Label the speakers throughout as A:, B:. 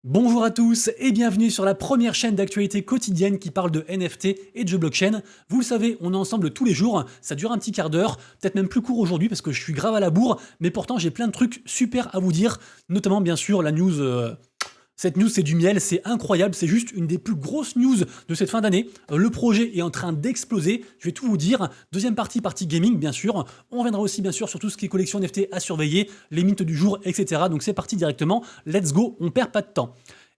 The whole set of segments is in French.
A: Bonjour à tous et bienvenue sur la première chaîne d'actualité quotidienne qui parle de NFT et de jeux blockchain. Vous le savez, on est ensemble tous les jours, ça dure un petit quart d'heure, peut-être même plus court aujourd'hui parce que je suis grave à la bourre, mais pourtant j'ai plein de trucs super à vous dire, notamment bien sûr la news... Cette news, c'est du miel, c'est incroyable, c'est juste une des plus grosses news de cette fin d'année. Le projet est en train d'exploser, je vais tout vous dire. Deuxième partie gaming, bien sûr. On reviendra aussi, bien sûr, sur tout ce qui est collection NFT à surveiller, les mints du jour, etc. Donc c'est parti directement, let's go, on perd pas de temps.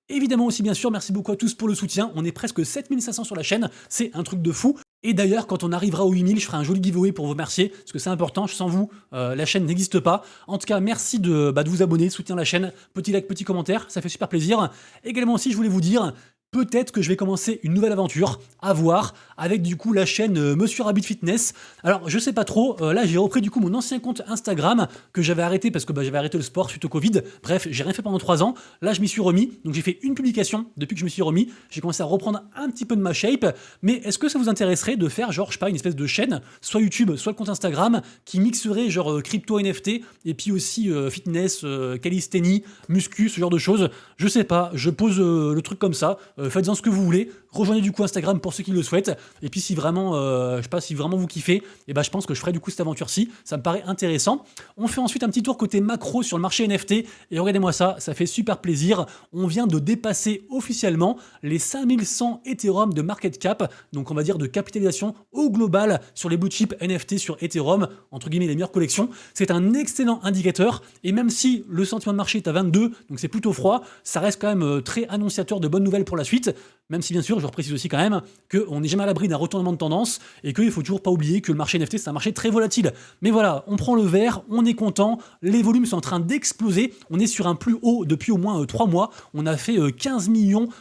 A: Évidemment aussi, bien sûr, merci beaucoup à tous pour le soutien. On est presque 7500 sur la chaîne, c'est un truc de fou. Et d'ailleurs, quand on arrivera aux 8000, je ferai un joli giveaway pour vous remercier, parce que c'est important, sans vous, la chaîne n'existe pas. En tout cas, merci de vous abonner, de soutenir la chaîne. Petit like, petit commentaire, ça fait super plaisir. Également aussi, je voulais vous dire... Peut-être que je vais commencer une nouvelle aventure, à voir, avec du coup la chaîne Monsieur Rabbit Fitness. Alors je sais pas trop, là j'ai repris du coup mon ancien compte Instagram que j'avais arrêté parce que j'avais arrêté le sport suite au Covid. Bref, j'ai rien fait pendant 3 ans. Là je m'y suis remis, donc j'ai fait une publication depuis que je me suis remis. J'ai commencé à reprendre un petit peu de ma shape. Mais est-ce que ça vous intéresserait de faire genre, je sais pas, une espèce de chaîne, soit YouTube, soit le compte Instagram, qui mixerait genre crypto NFT et puis aussi fitness, calisthénie, muscu, ce genre de choses. Je sais pas, je pose le truc comme ça. Faites-en ce que vous voulez, rejoignez du coup Instagram pour ceux qui le souhaitent, et puis si vraiment, je sais pas, si vraiment vous kiffez, et ben je pense que je ferai du coup cette aventure-ci, ça me paraît intéressant. On fait ensuite un petit tour côté macro sur le marché NFT, et regardez-moi ça, ça fait super plaisir, on vient de dépasser officiellement les 5100 Ethereum de market cap, donc on va dire de capitalisation au global sur les blue chip NFT sur Ethereum, entre guillemets les meilleures collections. C'est un excellent indicateur, et même si le sentiment de marché est à 22, donc c'est plutôt froid, ça reste quand même très annonciateur de bonnes nouvelles pour la suite, même si bien sûr je reprécise aussi quand même qu'on n'est jamais à l'abri d'un retournement de tendance et qu'il faut toujours pas oublier que le marché NFT c'est un marché très volatile. Mais voilà, on prend le vert, on est content, les volumes sont en train d'exploser, on est sur un plus haut depuis au moins 3 mois, on a fait 15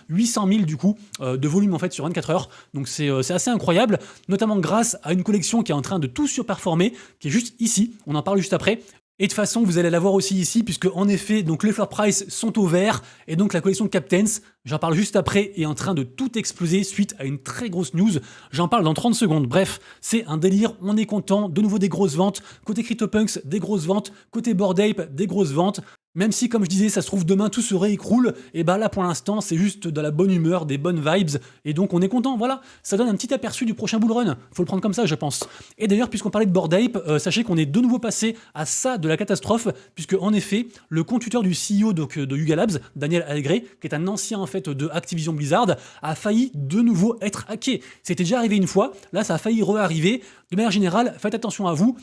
A: 800 000 du coup de volume en fait sur 24 heures, donc c'est assez incroyable, notamment grâce à une collection qui est en train de tout surperformer, qui est juste ici, on en parle juste après. Et de toute façon, vous allez la voir aussi ici, puisque en effet, donc les floor price sont au vert, et donc la collection Captains, j'en parle juste après, est en train de tout exploser suite à une très grosse news. J'en parle dans 30 secondes. Bref, c'est un délire, on est content, de nouveau des grosses ventes, côté CryptoPunks, des grosses ventes, côté Bored Ape, des grosses ventes. Même si, comme je disais, ça se trouve demain tout se réécroule, et bah là pour l'instant c'est juste de la bonne humeur, des bonnes vibes, et donc on est content, voilà. Ça donne un petit aperçu du prochain bull run, faut le prendre comme ça je pense. Et d'ailleurs, puisqu'on parlait de Bored Ape, sachez qu'on est de nouveau passé à ça de la catastrophe, puisque en effet, le compte Twitter du CEO donc, de Yuga Labs, Daniel Alegre, qui est un ancien en fait de Activision Blizzard, a failli de nouveau être hacké. C'était déjà arrivé une fois, là ça a failli re-arriver. De manière générale, faites attention à vous,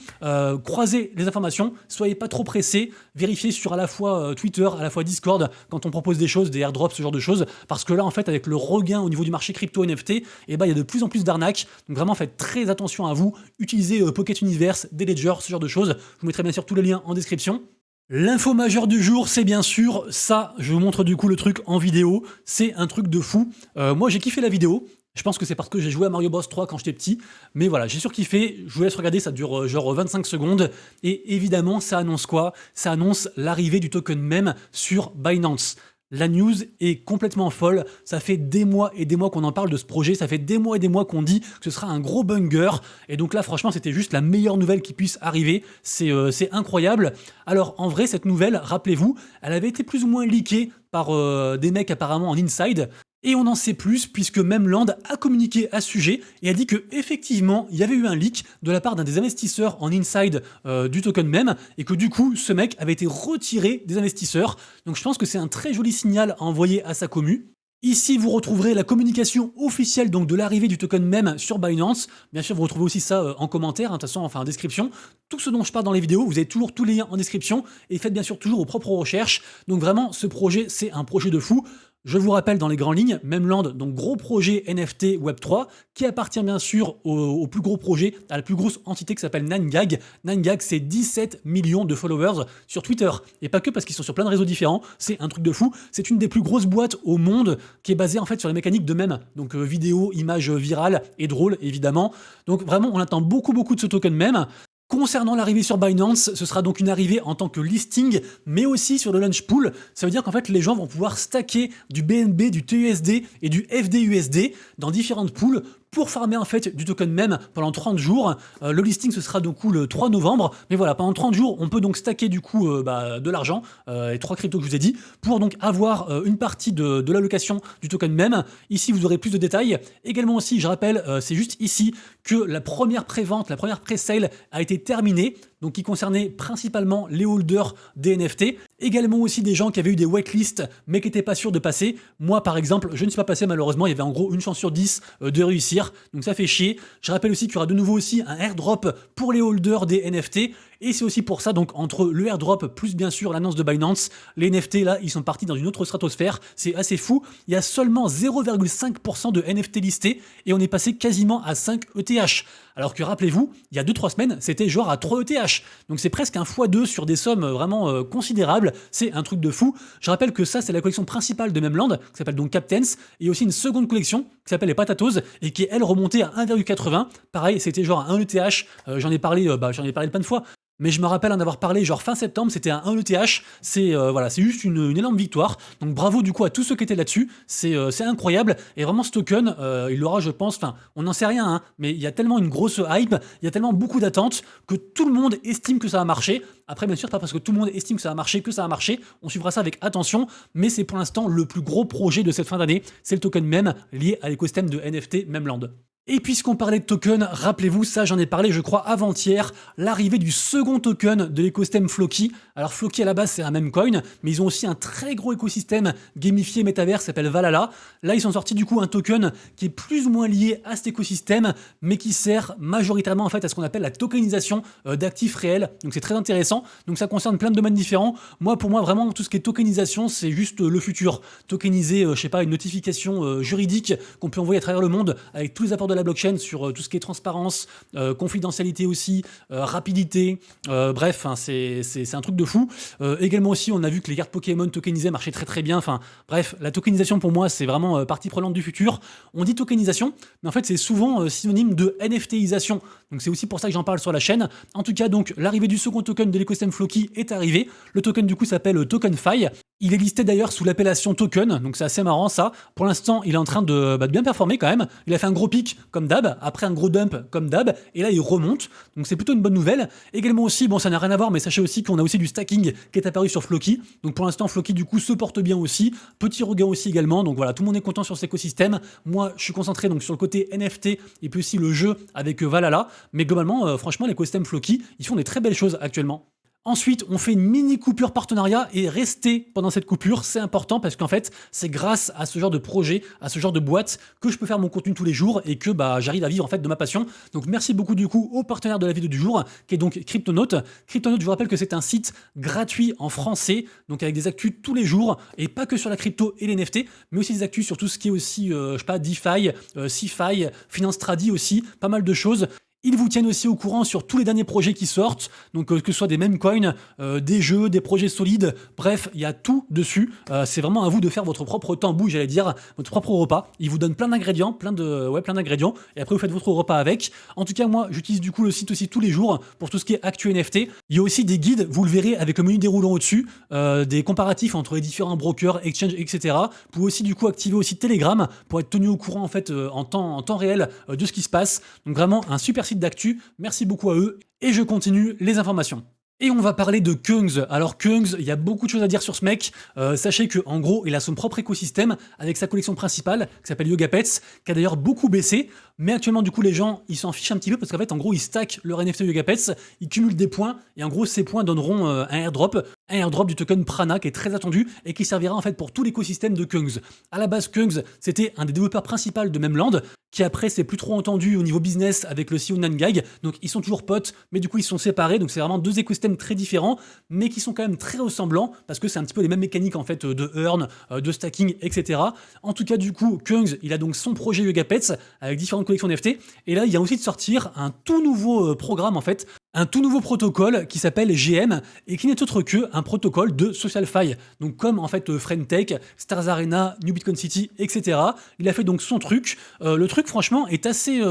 A: croisez les informations, soyez pas trop pressés, vérifiez sur à la fois Twitter, à la fois Discord, quand on propose des choses, des airdrops, ce genre de choses, parce que là, en fait, avec le regain au niveau du marché crypto NFT, eh ben, il y a de plus en plus d'arnaques, donc vraiment, faites très attention à vous, utilisez Pocket Universe, des ledgers, ce genre de choses, je vous mettrai bien sûr tous les liens en description. L'info majeure du jour, c'est bien sûr ça, je vous montre du coup le truc en vidéo, c'est un truc de fou. Moi, j'ai kiffé la vidéo. Je pense que c'est parce que j'ai joué à Mario Bros 3 quand j'étais petit, mais voilà, j'ai surkiffé, je vous laisse regarder, ça dure genre 25 secondes, et évidemment, ça annonce quoi? Ça annonce l'arrivée du token même sur Binance. La news est complètement folle, ça fait des mois et des mois qu'on en parle de ce projet, ça fait des mois et des mois qu'on dit que ce sera un gros banger, et donc là franchement c'était juste la meilleure nouvelle qui puisse arriver, c'est incroyable. Alors en vrai cette nouvelle, rappelez-vous, elle avait été plus ou moins leakée par des mecs apparemment en inside, et on en sait plus puisque Memland a communiqué à ce sujet et a dit que effectivement il y avait eu un leak de la part d'un des investisseurs en inside du token même et que du coup ce mec avait été retiré des investisseurs. Donc je pense que c'est un très joli signal à envoyer à sa commu. Ici, vous retrouverez la communication officielle donc de l'arrivée du token même sur Binance. Bien sûr, vous retrouvez aussi ça en commentaire, de toute façon, enfin en description. Tout ce dont je parle dans les vidéos, vous avez toujours tous les liens en description et faites bien sûr toujours vos propres recherches. Donc vraiment, ce projet, c'est un projet de fou. Je vous rappelle dans les grandes lignes, Memland, donc gros projet NFT Web3, qui appartient bien sûr au plus gros projet, à la plus grosse entité qui s'appelle 9gag. 9gag, c'est 17 millions de followers sur Twitter. Et pas que parce qu'ils sont sur plein de réseaux différents, c'est un truc de fou. C'est une des plus grosses boîtes au monde qui est basée en fait sur les mécaniques de mèmes. Donc vidéo, images virales et drôles évidemment. Donc vraiment, on attend beaucoup de ce token mème. Concernant l'arrivée sur Binance, ce sera donc une arrivée en tant que listing, mais aussi sur le launch pool. Ça veut dire qu'en fait, les gens vont pouvoir stacker du BNB, du TUSD et du FDUSD dans différentes pools pour farmer en fait du token même pendant 30 jours. Le listing ce sera du coup le 3 novembre, mais voilà, pendant 30 jours, on peut donc stacker du coup de l'argent, les 3 cryptos que je vous ai dit, pour donc avoir une partie de l'allocation du token même. Ici, vous aurez plus de détails. Également aussi, je rappelle, c'est juste ici que la première pré-vente, la première pré-sale a été terminée, donc qui concernait principalement les holders des NFT. Également aussi des gens qui avaient eu des waitlists mais qui n'étaient pas sûrs de passer. Moi par exemple, je ne suis pas passé malheureusement, il y avait en gros une chance sur 10 de réussir, donc ça fait chier. Je rappelle aussi qu'il y aura de nouveau aussi un airdrop pour les holders des NFT. Et c'est aussi pour ça, donc entre le airdrop plus bien sûr l'annonce de Binance, les NFT là, ils sont partis dans une autre stratosphère, c'est assez fou. Il y a seulement 0,5% de NFT listés et on est passé quasiment à 5 ETH. Alors que rappelez-vous, il y a 2-3 semaines, c'était genre à 3 ETH. Donc c'est presque un x2 sur des sommes vraiment considérables, c'est un truc de fou. Je rappelle que ça, c'est la collection principale de Memland, qui s'appelle donc Captains, et aussi une seconde collection qui s'appelle les Patatos, et qui est elle remontée à 1,80. Pareil, c'était genre à 1 ETH, j'en ai parlé plein de fois. Mais je me rappelle en avoir parlé genre fin septembre, c'était un 1 ETH, c'est voilà, c'est juste une énorme victoire. Donc bravo du coup à tous ceux qui étaient là-dessus, c'est incroyable. Et vraiment ce token, il aura je pense, enfin on n'en sait rien, hein, mais il y a tellement une grosse hype, il y a tellement beaucoup d'attentes que tout le monde estime que ça va marcher. Après bien sûr, pas parce que tout le monde estime que ça va marcher que ça va marcher, on suivra ça avec attention, mais c'est pour l'instant le plus gros projet de cette fin d'année, c'est le token même lié à l'écosystème de NFT Memland. Et puisqu'on parlait de token, rappelez-vous, ça j'en ai parlé je crois avant-hier, l'arrivée du second token de l'écosystème Floki. Alors Floki à la base c'est un meme coin, mais ils ont aussi un très gros écosystème gamifié métavers qui s'appelle Valhalla. Là ils sont sortis du coup un token qui est plus ou moins lié à cet écosystème, mais qui sert majoritairement en fait à ce qu'on appelle la tokenisation d'actifs réels. Donc c'est très intéressant, donc ça concerne plein de domaines différents. Pour moi vraiment tout ce qui est tokenisation c'est juste le futur. Tokeniser, je sais pas, une notification juridique qu'on peut envoyer à travers le monde avec tous les apports de la blockchain sur tout ce qui est transparence, confidentialité aussi, rapidité, bref, hein, c'est un truc de fou. Également aussi, on a vu que les cartes Pokémon tokenisées marchaient très très bien. Enfin, bref, la tokenisation pour moi, c'est vraiment partie prenante du futur. On dit tokenisation, mais en fait, c'est souvent synonyme de NFTisation. Donc c'est aussi pour ça que j'en parle sur la chaîne. En tout cas, donc l'arrivée du second token de l'écosystème Floki est arrivée. Le token du coup s'appelle TokenFi. Il est listé d'ailleurs sous l'appellation token, donc c'est assez marrant ça. Pour l'instant, il est en train de bien performer quand même. Il a fait un gros pic comme d'hab, après un gros dump comme d'hab, et là il remonte, donc c'est plutôt une bonne nouvelle. Également aussi, bon ça n'a rien à voir, mais sachez aussi qu'on a aussi du stacking qui est apparu sur Floki. Donc pour l'instant, Floki du coup se porte bien aussi. Petit regain aussi également, donc voilà, tout le monde est content sur cet écosystème. Moi, je suis concentré donc sur le côté NFT et puis aussi le jeu avec Valhalla. Mais globalement, franchement, l'écosystème Floki, ils font des très belles choses actuellement. Ensuite, on fait une mini coupure partenariat et rester pendant cette coupure, c'est important parce qu'en fait, c'est grâce à ce genre de projet, à ce genre de boîte que je peux faire mon contenu tous les jours et que j'arrive à vivre en fait de ma passion. Donc merci beaucoup du coup au partenaire de la vidéo du jour qui est donc Cryptonaut. Cryptonaut, je vous rappelle que c'est un site gratuit en français, donc avec des actus tous les jours et pas que sur la crypto et les NFT, mais aussi des actus sur tout ce qui est aussi, je sais pas, DeFi, CeFi, Finance Tradi aussi, pas mal de choses. Ils vous tiennent aussi au courant sur tous les derniers projets qui sortent, donc que ce soit des meme coins, des jeux, des projets solides, bref, il y a tout dessus. C'est vraiment à vous de faire votre propre tambou, j'allais dire, votre propre repas. Ils vous donnent plein d'ingrédients, plein d'ingrédients, et après vous faites votre repas avec. En tout cas, moi, j'utilise du coup le site aussi tous les jours pour tout ce qui est actu NFT. Il y a aussi des guides, vous le verrez avec le menu déroulant au-dessus, des comparatifs entre les différents brokers, exchange, etc. Vous pouvez aussi du coup activer aussi Telegram pour être tenu au courant en fait en temps réel de ce qui se passe. Donc vraiment un super site d'actu, merci beaucoup à eux, et je continue les informations. Et on va parler de Kungs. Alors Kungs, il y a beaucoup de choses à dire sur ce mec. Sachez que en gros, il a son propre écosystème avec sa collection principale qui s'appelle Yoga Pets, qui a d'ailleurs beaucoup baissé. Mais actuellement, du coup, les gens, ils s'en fichent un petit peu parce qu'en fait, en gros, ils stackent leur NFT Yoga Pets, ils cumulent des points et en gros, ces points donneront un airdrop du token Prana qui est très attendu et qui servira en fait pour tout l'écosystème de Kungs. À la base, Kungs, c'était un des développeurs principaux de Memland, qui après s'est plus trop entendu au niveau business avec le CEO Nangag. Donc ils sont toujours potes, mais du coup ils sont séparés. Donc c'est vraiment deux écosystèmes très différents, mais qui sont quand même très ressemblants parce que c'est un petit peu les mêmes mécaniques en fait de earn, de stacking, etc. En tout cas, du coup, Kungs, il a donc son projet Yoga Pets avec différentes collections NFT. Et là, il vient aussi de sortir un tout nouveau programme en fait. Un tout nouveau protocole qui s'appelle GM et qui n'est autre que un protocole de SocialFi. Donc comme en fait Friendtech, Stars Arena, New Bitcoin City, etc. Il a fait donc son truc. Le truc franchement est assez,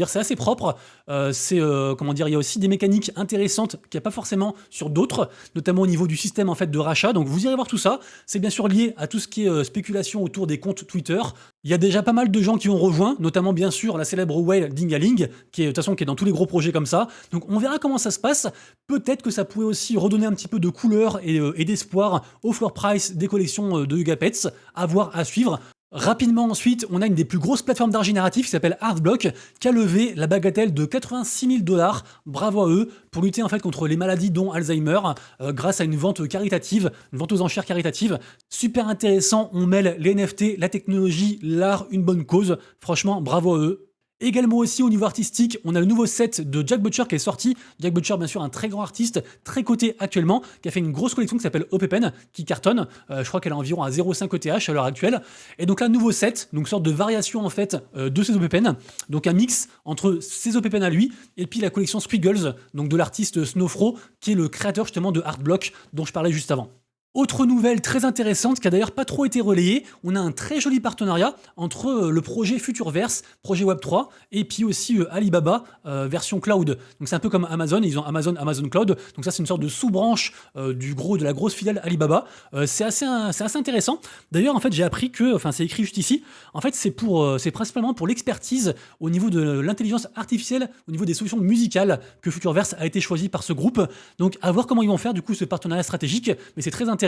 A: c'est assez propre. Il y a aussi des mécaniques intéressantes qu'il n'y a pas forcément sur d'autres, notamment au niveau du système en fait de rachat. Donc vous irez voir tout ça. C'est bien sûr lié à tout ce qui est spéculation autour des comptes Twitter. Il y a déjà pas mal de gens qui ont rejoint, notamment bien sûr la célèbre whale Dingaling, qui est de toute façon qui est dans tous les gros projets comme ça. Donc on verra comment ça se passe. Peut-être que ça pourrait aussi redonner un petit peu de couleur et d'espoir au floor price des collections de Yuga Pets. À voir, à suivre. Rapidement ensuite, on a une des plus grosses plateformes d'art génératif qui s'appelle Artblock, qui a levé la bagatelle de 86 000 $. Bravo à eux pour lutter en fait contre les maladies dont Alzheimer grâce à une vente caritative, une vente aux enchères caritative. Super intéressant, on mêle les NFT, la technologie, l'art, une bonne cause. Franchement, bravo à eux. Également aussi au niveau artistique, on a le nouveau set de Jack Butcher qui est sorti. Jack Butcher, bien sûr, un très grand artiste, très coté actuellement, qui a fait une grosse collection qui s'appelle OPPN, qui cartonne. Je crois qu'elle est environ à 0,5 ETH à l'heure actuelle. Et donc là, nouveau set, donc sorte de variation en fait de ces OPPN. Donc un mix entre ces OPPN à lui et puis la collection Squiggles, donc de l'artiste Snowfro, qui est le créateur justement de Artblock dont je parlais juste avant. Autre nouvelle très intéressante qui a d'ailleurs pas trop été relayée, on a un très joli partenariat entre le projet Futureverse, projet Web3, et puis aussi Alibaba, version cloud. Donc c'est un peu comme Amazon, ils ont Amazon Cloud, donc ça c'est une sorte de sous-branche de la grosse filiale Alibaba. C'est assez intéressant. D'ailleurs en fait j'ai appris que, enfin c'est écrit juste ici, en fait c'est principalement pour l'expertise au niveau de l'intelligence artificielle, au niveau des solutions musicales que Futureverse a été choisi par ce groupe. Donc à voir comment ils vont faire du coup ce partenariat stratégique, mais c'est très intéressant.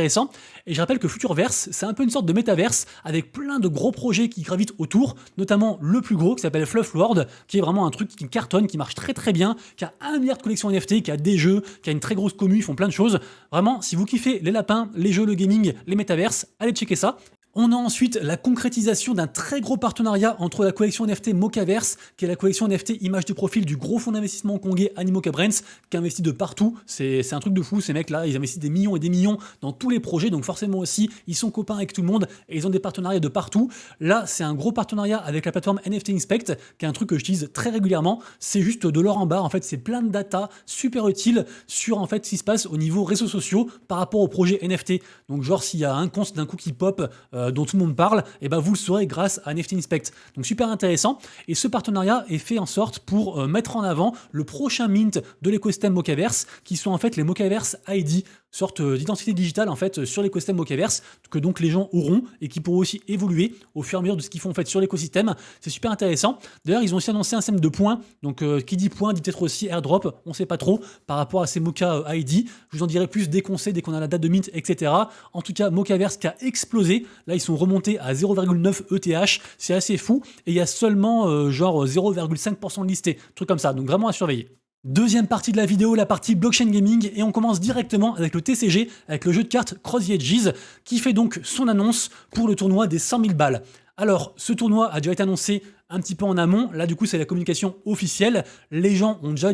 A: Et je rappelle que Futureverse, c'est un peu une sorte de métaverse avec plein de gros projets qui gravitent autour, notamment le plus gros qui s'appelle Fluff World, qui est vraiment un truc qui cartonne, qui marche très très bien, qui a 1 milliard de collections NFT, qui a des jeux, qui a une très grosse commu, ils font plein de choses. Vraiment, si vous kiffez les lapins, les jeux, le gaming, les métaverses, allez checker ça. On a ensuite la concrétisation d'un très gros partenariat entre la collection NFT Mocaverse, qui est la collection NFT image de profil du gros fonds d'investissement hongkongais Animoca Brands, qui investit de partout. C'est un truc de fou, ces mecs-là, ils investissent des millions et des millions dans tous les projets, donc forcément aussi, ils sont copains avec tout le monde et ils ont des partenariats de partout. Là, c'est un gros partenariat avec la plateforme NFT Inspect, qui est un truc que j'utilise très régulièrement. C'est juste de l'or en barre, en fait, c'est plein de data super utiles sur en fait ce qui se passe au niveau réseaux sociaux par rapport au projet NFT. Donc genre, s'il y a un compte d'un coup qui pop, dont tout le monde parle, et ben vous le saurez grâce à NFT Inspect. Donc super intéressant. Et ce partenariat est fait en sorte pour mettre en avant le prochain mint de l'écosystème Mocaverse, qui sont en fait les Mocaverse ID, sorte d'identité digitale en fait sur l'écosystème Mocaverse, que donc les gens auront et qui pourront aussi évoluer au fur et à mesure de ce qu'ils font en fait sur l'écosystème. C'est super intéressant. D'ailleurs, ils ont aussi annoncé un système de points. Donc qui dit points dit peut-être aussi airdrop. On sait pas trop par rapport à ces Moca ID. Je vous en dirai plus dès qu'on sait, dès qu'on a la date de mint, etc. En tout cas, Mocaverse qui a explosé. Là, ils sont remontés à 0,9 ETH. C'est assez fou. Et il y a seulement genre 0,5% de listés. Truc comme ça. Donc vraiment à surveiller. Deuxième partie de la vidéo, la partie blockchain gaming, et on commence directement avec le TCG, avec le jeu de cartes Cross the Edges, qui fait donc son annonce pour le tournoi des 100 000 balles. Alors, ce tournoi a déjà été annoncé un petit peu en amont. Là, du coup, c'est la communication officielle. Les gens ont déjà,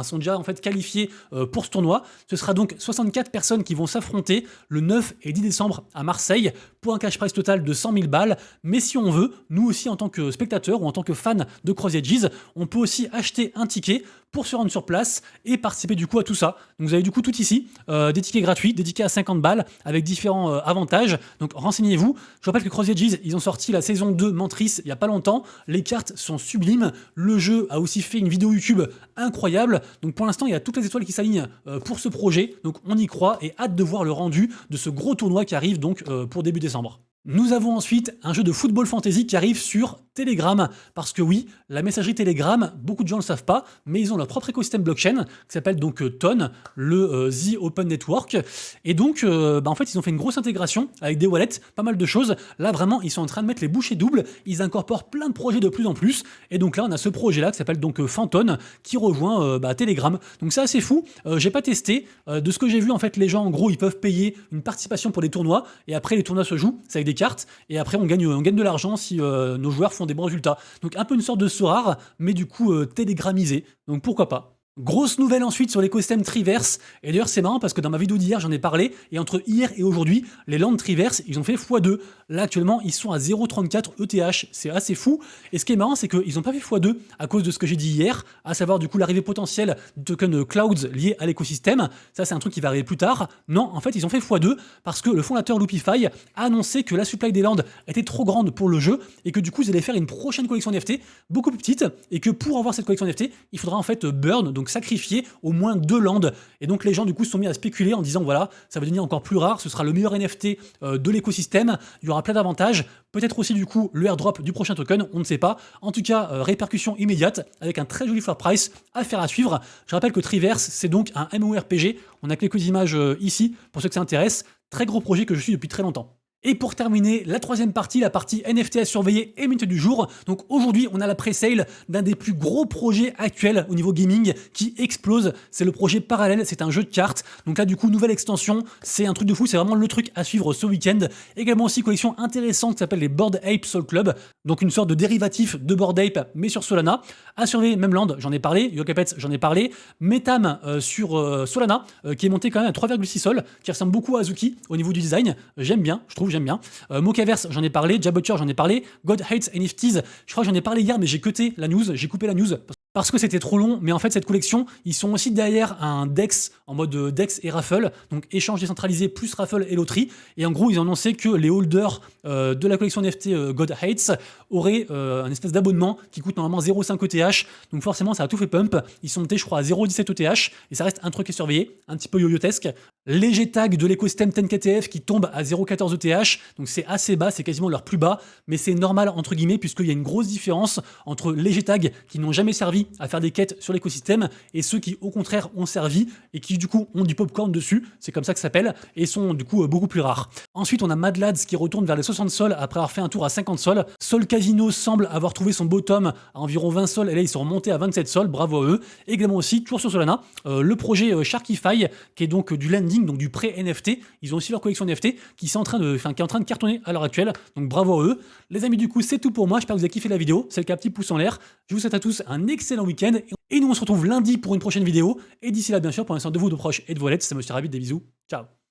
A: sont déjà en fait qualifiés pour ce tournoi. Ce sera donc 64 personnes qui vont s'affronter le 9 et 10 décembre à Marseille pour un cash prize total de 100 000 balles. Mais si on veut, nous aussi, en tant que spectateurs ou en tant que fans de Cross the Edges, on peut aussi acheter un ticket pour se rendre sur place et participer du coup à tout ça. Donc vous avez du coup tout ici, des tickets gratuits, des tickets à 50 balles avec différents avantages. Donc renseignez-vous. Je rappelle que Cross the Edges, ils ont sorti la saison 2 Mentrice il y a pas longtemps. Les cartes sont sublimes. Le jeu a aussi fait une vidéo YouTube incroyable. Donc pour l'instant, il y a toutes les étoiles qui s'alignent pour ce projet. Donc on y croit et hâte de voir le rendu de ce gros tournoi qui arrive donc pour début décembre. Nous avons ensuite un jeu de football fantasy qui arrive sur Telegram, parce que oui, la messagerie Telegram, beaucoup de gens ne le savent pas, mais ils ont leur propre écosystème blockchain, qui s'appelle donc TON, le The Open Network, et donc en fait ils ont fait une grosse intégration avec des wallets, pas mal de choses. Là vraiment ils sont en train de mettre les bouchées doubles, ils incorporent plein de projets de plus en plus, et donc là on a ce projet là qui s'appelle donc Phantom, qui rejoint Telegram. Donc c'est assez fou, j'ai pas testé, de ce que j'ai vu en fait les gens en gros ils peuvent payer une participation pour les tournois, et après les tournois se jouent, c'est avec des cartes, et après on gagne de l'argent si nos joueurs font des bons résultats. Donc un peu une sorte de Sorare, mais du coup télégramisé, donc pourquoi pas. Grosse nouvelle ensuite sur l'écosystème Triverse, et d'ailleurs c'est marrant parce que dans ma vidéo d'hier j'en ai parlé, et entre hier et aujourd'hui, les landes Triverse, ils ont fait x2. Là actuellement ils sont à 0,34 ETH, c'est assez fou, et ce qui est marrant c'est qu'ils n'ont pas fait x2 à cause de ce que j'ai dit hier, à savoir du coup l'arrivée potentielle du token Clouds lié à l'écosystème. Ça c'est un truc qui va arriver plus tard. Non, en fait ils ont fait x2 parce que le fondateur Loopify a annoncé que la supply des landes était trop grande pour le jeu, et que du coup ils allaient faire une prochaine collection NFT beaucoup plus petite, et que pour avoir cette collection NFT, il faudra en fait burn, donc donc sacrifié au moins 2 landes. Et donc les gens du coup se sont mis à spéculer en disant voilà, ça va devenir encore plus rare, ce sera le meilleur NFT de l'écosystème, il y aura plein d'avantages, peut-être aussi du coup le airdrop du prochain token, on ne sait pas. En tout cas, répercussion immédiate avec un très joli floor price à faire à suivre. Je rappelle que Triverse, c'est donc un MMORPG, on a quelques images ici pour ceux que ça intéresse, très gros projet que je suis depuis très longtemps. Et pour terminer, la troisième partie, la partie NFT à surveiller et minute du jour. Donc aujourd'hui, on a la pré-sale d'un des plus gros projets actuels au niveau gaming qui explose. C'est le projet Parallel, c'est un jeu de cartes. Donc là, du coup, nouvelle extension, c'est un truc de fou, c'est vraiment le truc à suivre ce week-end. Également aussi, collection intéressante qui s'appelle les Bored Ape Soul Club. Donc une sorte de dérivatif de Bored Ape, mais sur Solana. À surveiller, Memland, j'en ai parlé. Yokapets, j'en ai parlé. Metam sur Solana, qui est monté quand même à 3,6 sol, qui ressemble beaucoup à Azuki au niveau du design. J'aime bien, j'aime bien. Mokaverse, j'en ai parlé. Jabotcher, j'en ai parlé. God Hates NFTs, je crois que j'en ai parlé hier, mais j'ai cuté la news, j'ai coupé la news parce que c'était trop long. Mais en fait, cette collection, ils sont aussi derrière un DEX en mode DEX et raffle, donc échange décentralisé plus raffle et loterie. Et en gros, ils ont annoncé que les holders de la collection NFT God Hates auraient un espèce d'abonnement qui coûte normalement 0,5 ETH. Donc forcément, ça a tout fait pump. Ils sont montés, je crois, à 0,17 ETH. Et ça reste un truc à surveiller, un petit peu yo-yotesque. Léger tag de l'écosystème 10KTF qui tombe à 0,14 ETH, donc c'est assez bas, c'est quasiment leur plus bas, mais c'est normal entre guillemets puisqu'il y a une grosse différence entre léger tags qui n'ont jamais servi à faire des quêtes sur l'écosystème et ceux qui au contraire ont servi et qui du coup ont du popcorn dessus, c'est comme ça que ça s'appelle, et sont du coup beaucoup plus rares. Ensuite on a Mad Lads qui retourne vers les 60 sols après avoir fait un tour à 50 sols. Sol Casino semble avoir trouvé son bottom à environ 20 sols et là ils sont remontés à 27 sols, bravo à eux. Également aussi, toujours sur Solana, le projet Sharkify qui est donc du lending, donc du pré-NFT. Ils ont aussi leur collection NFT qui est en train de cartonner à l'heure actuelle. Donc bravo à eux. Les amis, du coup, c'est tout pour moi. J'espère que vous avez kiffé la vidéo. C'est le cas, petit pouce en l'air. Je vous souhaite à tous un excellent week-end. Et nous, on se retrouve lundi pour une prochaine vidéo. Et d'ici là, bien sûr, prenez soin de vous, de proches et de vos lettres. Ça me fait ravi. Des bisous. Ciao.